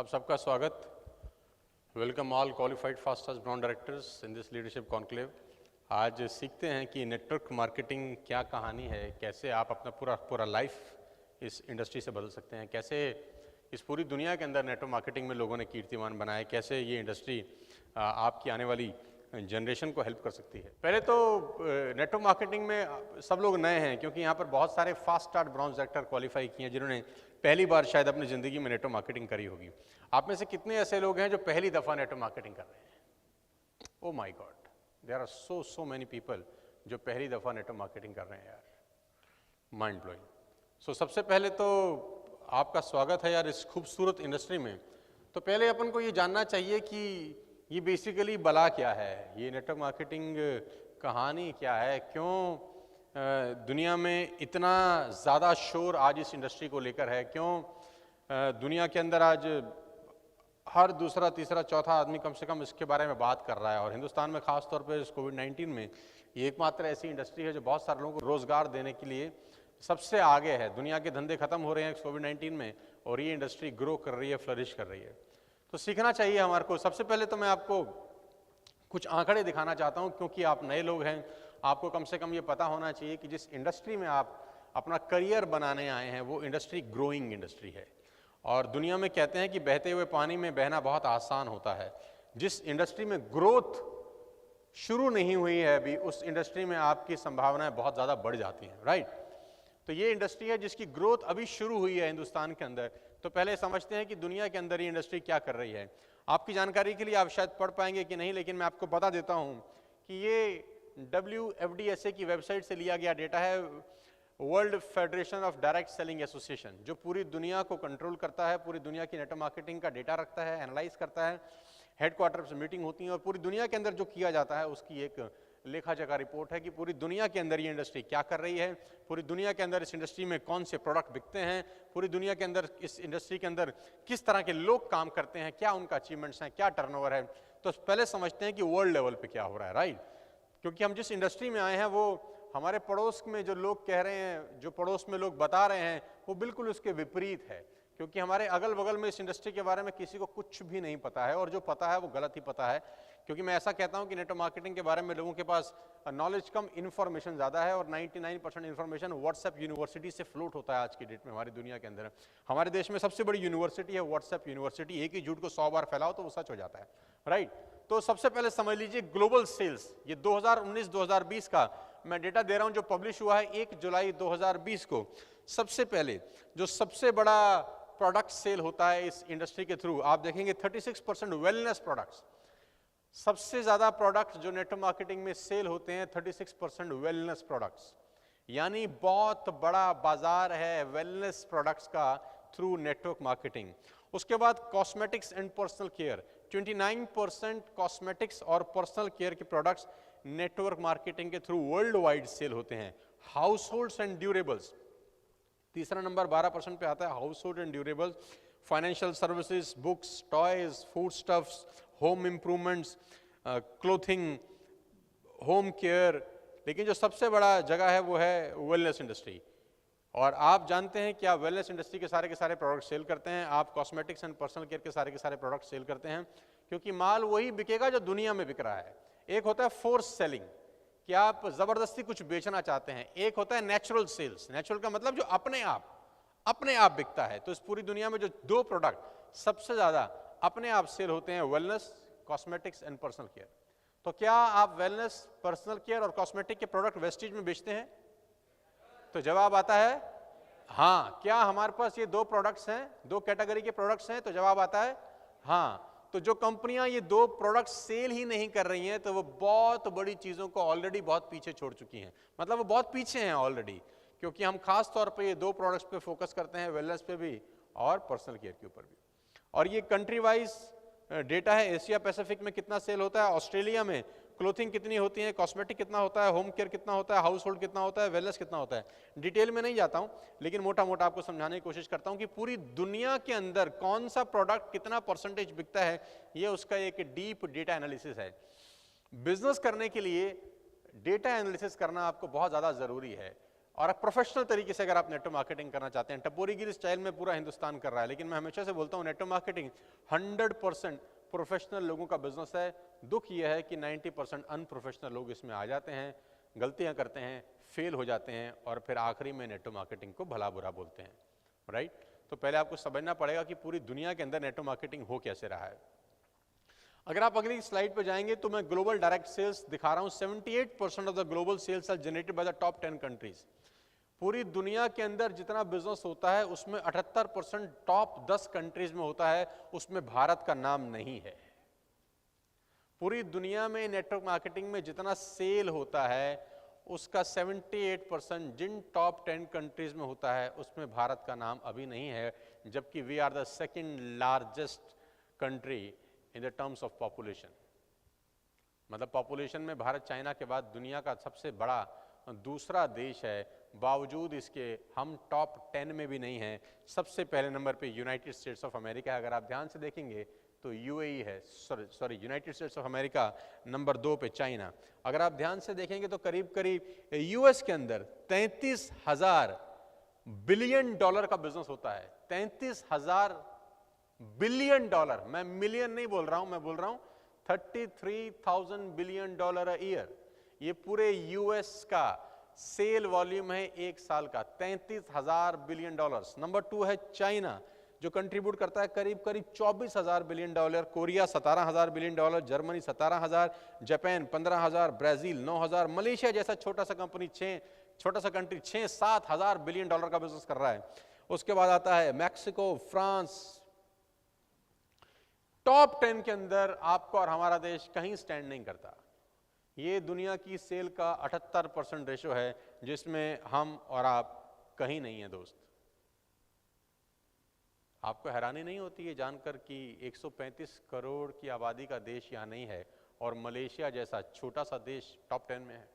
आप सबका स्वागत। Welcome all qualified fastest brand directors in this leadership conclave. आज सीखते हैं कि नेटवर्क मार्केटिंग क्या कहानी है, कैसे आप अपना पूरा लाइफ इस इंडस्ट्री से बदल सकते हैं, कैसे इस पूरी दुनिया के अंदर नेटवर्क मार्केटिंग में लोगों ने कीर्तिमान बनाया, कैसे ये इंडस्ट्री आपकी आने वाली जनरेशन को हेल्प कर सकती है। पहले तो नेटवर्क मार्केटिंग में सब लोग नए हैं, क्योंकि यहाँ पर बहुत सारे fast start brown director qualify किए हैं जिन्होंने पहली बार शायद अपनी ज़िंदगी में नेटवर्क मार्केटिंग करी होगी। आप में से कितने ऐसे लोग हैं जो पहली दफ़ा नेटवर्क मार्केटिंग कर रहे हैं? Oh my god, there are so many people जो पहली दफ़ा नेटवर्क मार्केटिंग कर रहे हैं यार, माइंड ब्लोइंग। सो सबसे पहले तो आपका स्वागत है यार इस खूबसूरत इंडस्ट्री में। तो पहले अपन को ये जानना चाहिए कि ये बेसिकली बला क्या है, ये नेटवर्क मार्केटिंग कहानी क्या है, क्यों दुनिया में इतना ज़्यादा शोर आज इस इंडस्ट्री को लेकर है, क्यों दुनिया के अंदर आज हर दूसरा तीसरा चौथा आदमी कम से कम इसके बारे में बात कर रहा है। और हिंदुस्तान में ख़ास तौर पर इस कोविड-19 में ये एकमात्र ऐसी इंडस्ट्री है जो बहुत सारे लोगों को रोज़गार देने के लिए सबसे आगे है। दुनिया के धंधे खत्म हो रहे हैं कोविड-19 में और ये इंडस्ट्री ग्रो कर रही है, फ्लरिश कर रही है। तो सीखना चाहिए हमारे को। सबसे पहले तो मैं आपको कुछ आंकड़े दिखाना चाहता हूँ, क्योंकि आप नए लोग हैं, आपको कम से कम ये पता होना चाहिए कि जिस इंडस्ट्री में आप अपना करियर बनाने आए हैं वो इंडस्ट्री ग्रोइंग इंडस्ट्री है। और दुनिया में कहते हैं कि बहते हुए पानी में बहना बहुत आसान होता है। जिस इंडस्ट्री में ग्रोथ शुरू नहीं हुई है अभी, उस इंडस्ट्री में आपकी संभावनाएं बहुत ज़्यादा बढ़ जाती हैं, राइट। तो ये इंडस्ट्री है जिसकी ग्रोथ अभी शुरू हुई है हिंदुस्तान के अंदर। तो पहले समझते हैं कि दुनिया के अंदर ये इंडस्ट्री क्या कर रही है। आपकी जानकारी के लिए आप शायद पढ़ पाएंगे कि नहीं, लेकिन मैं आपको बता देता हूँ कि ये WFDSA की वेबसाइट से लिया गया डेटा है, world federation of direct selling association, जो पूरी दुनिया को कंट्रोल करता है, पूरी दुनिया की नेटवर्क मार्केटिंग का डेटा रखता है, एनालाइज करता है, हेडक्वार्टर से मीटिंग होती है और पूरी दुनिया के अंदर जो किया जाता है उसकी एक लेखा जोखा रिपोर्ट है कि पूरी दुनिया के अंदर ये इंडस्ट्री क्या कर रही है, पूरी दुनिया के अंदर इस इंडस्ट्री में कौन से प्रोडक्ट बिकते हैं, पूरी दुनिया के अंदर इस इंडस्ट्री के अंदर किस तरह के लोग काम करते हैं, क्या उनका अचीवमेंट्स हैं, क्या टर्नओवर है। तो पहले समझते हैं कि वर्ल्ड लेवल पे क्या हो रहा है, राइट। क्योंकि हम जिस इंडस्ट्री में आए हैं वो हमारे पड़ोस में जो लोग कह रहे हैं, जो पड़ोस में लोग बता रहे हैं, वो बिल्कुल उसके विपरीत है। क्योंकि हमारे अगल बगल में इस इंडस्ट्री के बारे में किसी को कुछ भी नहीं पता है, और जो पता है वो गलत ही पता है। क्योंकि मैं ऐसा कहता हूं कि नेटवर्क मार्केटिंग के बारे में लोगों के पास नॉलेज कम, इन्फॉर्मेशन ज़्यादा है, और 99% इन्फॉर्मेशन व्हाट्सएप यूनिवर्सिटी से फ्लोट होता है आज की डेट में हमारी दुनिया के अंदर। हमारे देश में सबसे बड़ी यूनिवर्सिटी है व्हाट्सएप यूनिवर्सिटी। एक ही झूठ को 100 बार फैलाओ तो वो सच हो जाता है, राइट। तो सबसे पहले समझ लीजिए ग्लोबल सेल्स, ये 2019-2020 का मैं डेटा दे रहा हूं जो पब्लिश हुआ है 1 जुलाई 2020 को। सबसे पहले जो सबसे बड़ा प्रोडक्ट सेल होता है इस इंडस्ट्री के थ्रू, आप देखेंगे 36% वेलनेस प्रोडक्ट्स। सबसे ज्यादा प्रोडक्ट्स जो नेटवर्क मार्केटिंग में सेल होते हैं 36% वेलनेस प्रोडक्ट्स, यानी बहुत बड़ा बाजार है वेलनेस प्रोडक्ट्स का थ्रू नेटवर्क मार्केटिंग। उसके बाद cosmetics and personal care, 29% cosmetics और पर्सनल केयर के प्रोडक्ट्स नेटवर्क मार्केटिंग के थ्रू वर्ल्ड वाइड सेल होते हैं। हाउस होल्ड्स एंड ड्यूरेबल्स, तीसरा नंबर 12% पे आता है, house hold and durables. Financial services, books, toys, food stuffs, home improvements, clothing, home care. लेकिन जो सबसे बड़ा जगह है वो है वेलनेस इंडस्ट्री। और आप जानते हैं कि आप वेलनेस इंडस्ट्री के सारे प्रोडक्ट सेल करते हैं, आप कॉस्मेटिक्स एंड पर्सनल केयर के सारे प्रोडक्ट सेल करते हैं, क्योंकि माल वही बिकेगा जो दुनिया में बिक रहा है। एक होता है फोर्स सेलिंग, कि आप जबरदस्ती कुछ बेचना चाहते हैं। एक होता है नेचुरल सेल्स, नेचुरल का मतलब जो अपने आप बिकता है। तो इस पूरी दुनिया में जो दो प्रोडक्ट सबसे ज्यादा अपने आप सेल होते हैं, wellness, cosmetics and personal care. तो क्या आप वेलनेस, पर्सनल केयर और कॉस्मेटिक के प्रोडक्ट वेस्टेज में बेचते हैं? तो जवाब आता है हाँ। क्या हमारे पास ये दो प्रोडक्ट्स हैं, दो कैटेगरी के प्रोडक्ट्स हैं? तो जवाब आता है हाँ। तो जो कंपनियां ये दो प्रोडक्ट सेल ही नहीं कर रही हैं, तो वो बहुत बड़ी चीजों को ऑलरेडी बहुत पीछे छोड़ चुकी हैं। मतलब वो बहुत पीछे हैं ऑलरेडी, क्योंकि हम खास तौर पे ये दो प्रोडक्ट्स पे फोकस करते हैं, वेलनेस पे भी और पर्सनल केयर के ऊपर भी। और ये कंट्री वाइज डेटा है। एशिया पैसिफिक में कितना सेल होता है, ऑस्ट्रेलिया में क्लोथिंग कितनी होती है, कॉस्मेटिक कितना होता है, होम केयर कितना होता है, हाउस होल्ड कितना होता है, वेलनेस कितना होता है। डिटेल में नहीं जाता हूं, लेकिन मोटा मोटा आपको समझाने की कोशिश करता हूं कि पूरी दुनिया के अंदर कौन सा प्रोडक्ट कितना परसेंटेज बिकता है, ये उसका एक डीप डेटा एनालिसिस है। बिजनेस करने के लिए डेटा एनालिसिस करना आपको बहुत ज़्यादा ज़रूरी है। और प्रोफेशनल तरीके से अगर आप नेटवर्क मार्केटिंग करना चाहते हैं, टपोरीगिरी स्टाइल में पूरा हिंदुस्तान कर रहा है, लेकिन मैं हमेशा से बोलता हूं नेटवर्क मार्केटिंग 100% प्रोफेशनल लोगों का बिजनेस है। दुख यह है कि 90% अनप्रोफेशनल लोग इसमें आ जाते हैं, गलतियां करते हैं, फेल हो जाते हैं और फिर आखिरी में नेटवर्क मार्केटिंग को भला बुरा बोलते हैं, राइट। तो पहले आपको समझना पड़ेगा कि पूरी दुनिया के अंदर नेटवर्क मार्केटिंग हो कैसे रहा है। अगर आप अगली स्लाइड पर जाएंगे तो मैं ग्लोबल डायरेक्ट सेल्स दिखा रहा हूं। 78% of the global sales are generated by the top 10 countries. पूरी दुनिया के अंदर जितना बिजनेस होता है उसमें 78% टॉप 10 कंट्रीज में होता है, उसमें भारत का नाम नहीं है। पूरी दुनिया में नेटवर्क मार्केटिंग में जितना सेल होता है उसका 78% जिन टॉप 10 कंट्रीज में होता है उसमें भारत का नाम अभी नहीं है, जबकि we are the second largest country in the terms of population. मतलब पॉपुलेशन में भारत चाइना के बाद दुनिया का सबसे बड़ा दूसरा देश है, बावजूद इसके हम टॉप 10 में भी नहीं हैं। सबसे पहले नंबर पे यूनाइटेड स्टेट्स ऑफ अमेरिका, अगर आप ध्यान से देखेंगे तो यूएई है, sorry United states of America, number 2 पे चाइना। अगर आप ध्यान से देखेंगे तो करीब करीब यूएस के अंदर 33,000 बिलियन डॉलर का बिजनेस होता है। 33,000 बिलियन डॉलर, मैं मिलियन नहीं बोल रहा हूं, मैं बोल रहा हूं 33,000 बिलियन डॉलर अ ईयर। ये पूरे यूएस का सेल वॉल्यूम है एक साल का, 33,000 बिलियन डॉलर्स। नंबर 2 है चाइना, जो कंट्रीब्यूट करता है करीब करीब 24,000 billion dollar. Korea 17,000 billion dollar, Germany 17,000, Japan 15,000, Brazil 9,000, Malaysia जैसा छोटा सा कंपनी छोटा सा कंट्री 6-7,000 बिलियन डॉलर का बिजनेस कर रहा है। उसके बाद आता है मैक्सिको, फ्रांस। टॉप 10 के अंदर आपका और हमारा देश कहीं स्टैंड नहीं करता। ये दुनिया की सेल का 78% रेशो है, जिसमें हम और आप कहीं नहीं है दोस्त। आपको हैरानी नहीं होती है जानकर कि 135 करोड़ की आबादी का देश यहां नहीं है और मलेशिया जैसा छोटा सा देश टॉप 10 में है?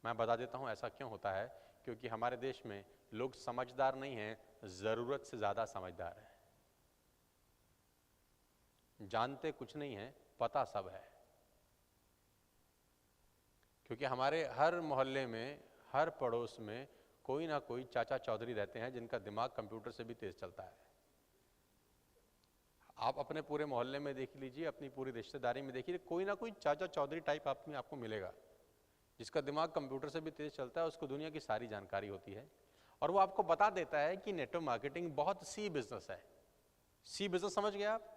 मैं बता देता हूं ऐसा क्यों होता है, क्योंकि हमारे देश में लोग समझदार नहीं हैं, जरूरत से ज्यादा समझदार हैं। जानते कुछ नहीं है, पता सब है। क्योंकि हमारे हर मोहल्ले में, हर पड़ोस में कोई ना कोई चाचा चौधरी रहते हैं जिनका दिमाग कंप्यूटर से भी तेज चलता है। आप अपने पूरे मोहल्ले में देख लीजिए, अपनी पूरी रिश्तेदारी में देखिए, कोई ना कोई चाचा चौधरी टाइप आपको मिलेगा जिसका दिमाग कंप्यूटर से भी तेज चलता है, उसको दुनिया की सारी जानकारी होती है और वो आपको बता देता है कि नेटवर्क मार्केटिंग बहुत सी बिजनेस है। सी बिजनेस समझ गए आप,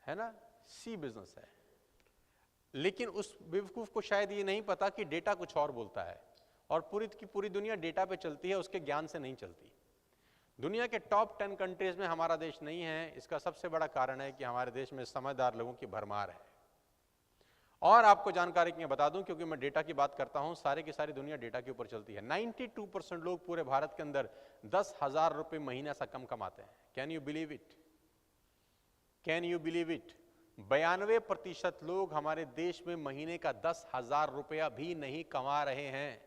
है ना? सी बिजनेस है। लेकिन उस बेवकूफ को शायद ये नहीं पता कि डेटा कुछ और बोलता है और पूरी की पूरी दुनिया डेटा पे चलती है, उसके ज्ञान से नहीं चलती। दुनिया के टॉप 10 कंट्रीज में हमारा देश नहीं है। इसका सबसे बड़ा कारण है कि हमारे देश में समझदार लोगों की भरमार है। और आपको जानकारी के बता दूं, क्योंकि मैं डेटा की बात करता हूं, सारी की सारी दुनिया डेटा के ऊपर चलती है। 92% लोग पूरे भारत के अंदर 10,000 रुपए महीना से कम कमाते हैं। Can you believe it? Can you believe it? 92% लोग हमारे देश में महीने का 10,000 रुपया भी नहीं कमा रहे हैं।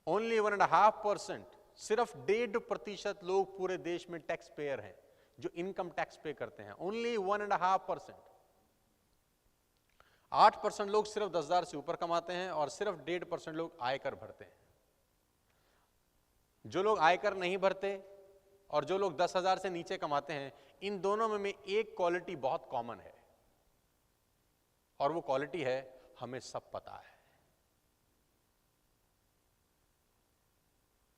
ओनली 1.5%, सिर्फ 1.5% लोग पूरे देश में टैक्स पेयर हैं जो इनकम टैक्स पे करते हैं। ओनली 1.5%। 8% लोग सिर्फ 10,000 से ऊपर कमाते हैं और सिर्फ 1.5% लोग आयकर भरते हैं। जो लोग आयकर नहीं भरते और जो लोग 10,000 से नीचे कमाते हैं, इन दोनों में एक क्वालिटी बहुत कॉमन है और वो क्वालिटी है, हमें सब पता है।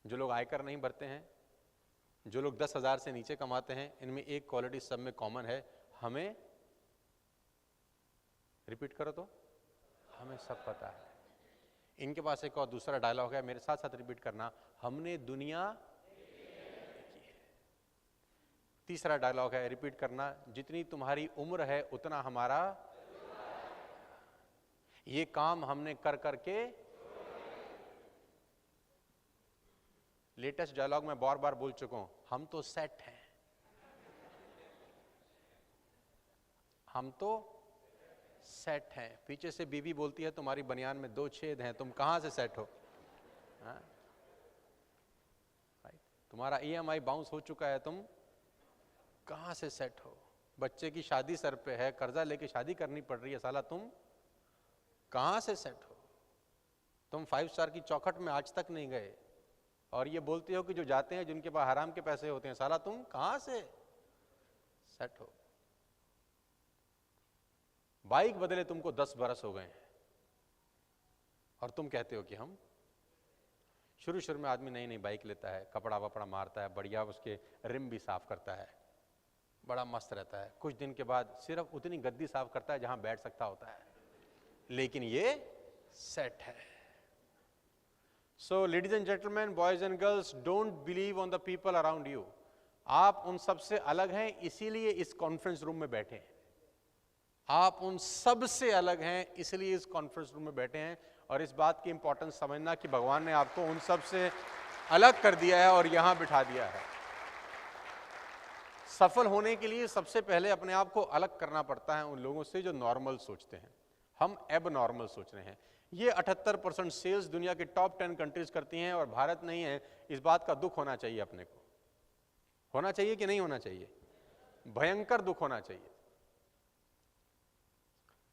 जो लोग आयकर नहीं भरते हैं, जो लोग 10,000 से नीचे कमाते हैं, इनमें एक क्वालिटी सब में कॉमन है, हमें, रिपीट करो तो, हमें सब पता है। इनके पास एक और दूसरा डायलॉग है, मेरे साथ साथ रिपीट करना, हमने दुनिया देखी है। तीसरा डायलॉग है, रिपीट करना, जितनी तुम्हारी उम्र है उतना हमारा, ये काम हमने कर करके। लेटेस्ट डायलॉग में बार बार बोल चुका हूं, हम तो सेट हैं, हम तो सेट हैं। पीछे से बीवी बोलती है, तुम्हारी बनियान में 2 छेद हैं, तुम कहां से सेट हो? हाँ? तुम्हारा EMI बाउंस हो चुका है, तुम कहां से सेट हो? बच्चे की शादी सर पे है, कर्जा लेके शादी करनी पड़ रही है, साला तुम कहां से सेट हो? तुम 5 स्टार की चौखट में आज तक नहीं गए और ये बोलते हो कि जो जाते हैं जिनके पास हराम के पैसे होते हैं, साला तुम कहां से सेट हो? बाइक बदले तुमको 10 बरस हो गए हैं और तुम कहते हो कि हम। शुरू में आदमी नई नई बाइक लेता है, कपड़ा वपड़ा मारता है, बढ़िया उसके रिम भी साफ करता है, बड़ा मस्त रहता है। कुछ दिन के बाद सिर्फ उतनी गद्दी साफ करता है जहां बैठ सकता होता है, लेकिन ये सेट है। So ladies and gentleman, boys and girls, don't believe on the people around you. आप उन सबसे अलग हैं, इसीलिए इस कॉन्फ्रेंस रूम में बैठे हैं। आप उन सबसे अलग हैं, इसलिए इस कॉन्फ्रेंस रूम में बैठे हैं। और इस बात की इंपॉर्टेंस समझना कि भगवान ने आपको उन सब से अलग कर दिया है और यहां बिठा दिया है। सफल होने के लिए सबसे पहले अपने आप को अलग करना पड़ता है उन लोगों से जो नॉर्मल सोचते हैं। हम एब नॉर्मल सोच रहे हैं। ये 78% सेल्स दुनिया के टॉप 10 कंट्रीज करती हैं और भारत नहीं है। इस बात का दुख होना चाहिए अपने को। होना चाहिए कि नहीं होना चाहिए? भयंकर दुख होना चाहिए।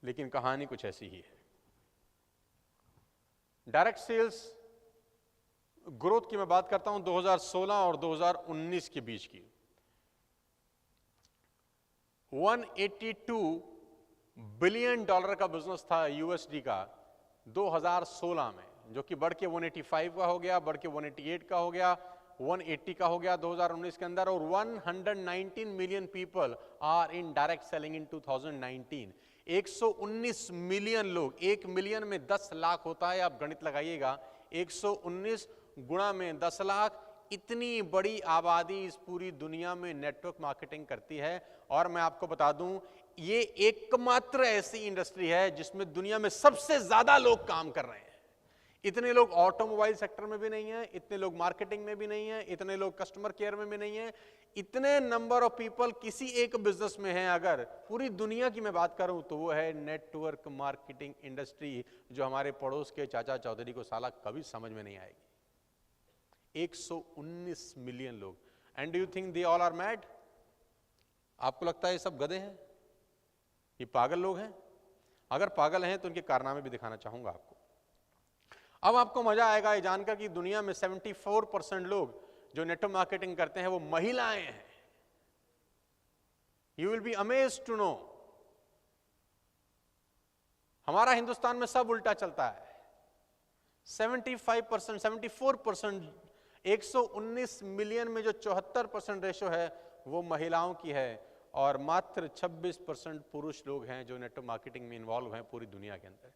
लेकिन कहानी कुछ ऐसी ही है। डायरेक्ट सेल्स ग्रोथ की मैं बात करता हूं 2016 और 2019 के बीच की। 182 बिलियन डॉलर का बिजनेस था यूएसडी का 2016 में, जो कि बढ़ के 185 का हो गया, बढ़ के 188 का हो गया, 180 का हो गया 2019 के अंदर। और 119 million people are in direct selling in 2019। 119 million लोग, 1 मिलियन में 10 लाख होता है, आप गणित लगाइएगा, 119 गुणा में 10 लाख, इतनी बड़ी आबादी इस पूरी दुनिया में नेटवर्क मार्केटिंग करती है। और मैं आपको बता दूं, ये एकमात्र ऐसी इंडस्ट्री है जिसमें दुनिया में सबसे ज्यादा लोग काम कर रहे हैं। इतने लोग ऑटोमोबाइल सेक्टर में भी नहीं है, इतने लोग मार्केटिंग में भी नहीं है, इतने लोग कस्टमर केयर में भी नहीं है। इतने नंबर ऑफ पीपल किसी एक बिजनेस में हैं अगर पूरी दुनिया की मैं बात करूं तो वो है नेटवर्क मार्केटिंग इंडस्ट्री, जो हमारे पड़ोस के चाचा चौधरी को साला कभी समझ में नहीं आएगी। 119 मिलियन लोग। And do you think they all are mad? आपको लगता है ये सब गधे हैं, ये पागल लोग हैं? अगर पागल हैं तो उनके कारनामे भी दिखाना चाहूंगा आपको। अब आपको मजा आएगा ये जानकर कि दुनिया में 74% लोग जो नेटवर्क मार्केटिंग करते हैं वो महिलाएं हैं। You will be amazed to know, हमारा हिंदुस्तान में सब उल्टा चलता है। 75%, 74%, 119 मिलियन में जो 74% रेशो है वो महिलाओं की है और मात्र 26% पुरुष लोग हैं जो नेटवर्क मार्केटिंग में इन्वॉल्व हैं पूरी दुनिया के अंदर।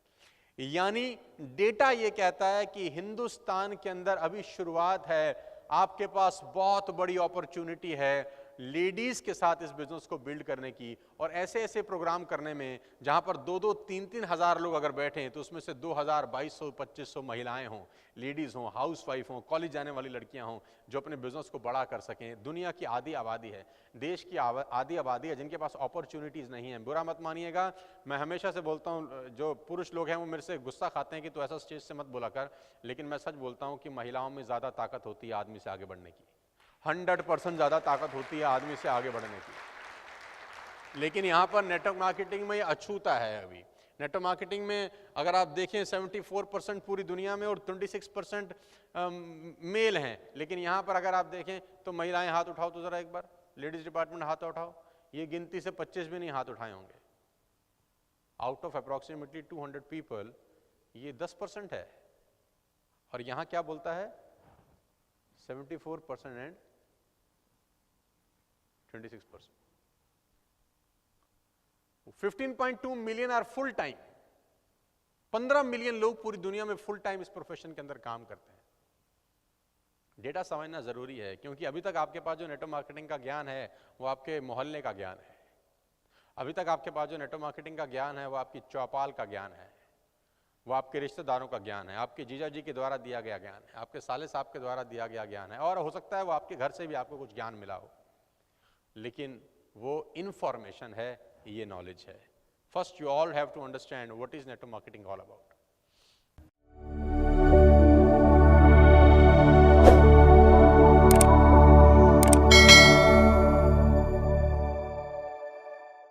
यानी डेटा ये कहता है कि हिंदुस्तान के अंदर अभी शुरुआत है। आपके पास बहुत बड़ी अपॉर्चुनिटी है लेडीज के साथ इस बिजनेस को बिल्ड करने की, और ऐसे ऐसे प्रोग्राम करने में जहां पर 2-2, 3-3 हजार लोग अगर बैठे हैं तो उसमें से 2000, 2200, 2500 महिलाएं हों, लेडीज हों, हाउसवाइफ हों, कॉलेज जाने वाली लड़कियां हों, जो अपने बिजनेस को बड़ा कर सकें। दुनिया की आधी आबादी है, देश की आधी आबादी है जिनके पास अपॉर्चुनिटीज नहीं है। बुरा मत मानिएगा, मैं हमेशा से बोलता हूं, जो पुरुष लोग हैं वो मेरे से गुस्सा खाते हैं कि तू ऐसा स्टेज से मत बोला कर, लेकिन मैं सच बोलता हूं कि महिलाओं में ज्यादा ताकत होती है आदमी से आगे बढ़ने की। 100% ज्यादा ताकत होती है आदमी से आगे बढ़ने की। लेकिन यहां पर नेटवर्क मार्केटिंग में ये अछूता है। अभी नेटवर्क मार्केटिंग में अगर आप देखें 74% पूरी दुनिया में और 26% मेल हैं, लेकिन यहां पर अगर आप देखें तो महिलाएं हाथ उठाओ तो जरा एक बार, लेडीज डिपार्टमेंट हाथ उठाओ। ये गिनती से 25 भी नहीं हाथ उठाए होंगे। आउट ऑफ अप्रोक्सीमेटली 200 पीपल ये 10% है। और यहां क्या बोलता है 74% एंड 26%। 15.2 million are full time. 15 million लोग पूरी दुनिया में फुल टाइम इस प्रोफेशन के अंदर काम करते हैं। डेटा समझना जरूरी है, क्योंकि अभी तक आपके पास जो नेटवर्क मार्केटिंग का ज्ञान है वो आपके मोहल्ले का ज्ञान है। अभी तक आपके पास जो नेटवर्क मार्केटिंग का ज्ञान है वो आपकी चौपाल का ज्ञान है, वो आपके रिश्तेदारों का ज्ञान है, आपके जीजा जी के द्वारा दिया गया ज्ञान है, आपके साले साहब के द्वारा दिया गया ज्ञान है, और हो सकता है वो आपके घर से भी आपको कुछ ज्ञान मिला हो। लेकिन वो इंफॉर्मेशन है, ये नॉलेज है। First you all have to understand what is network marketing all about.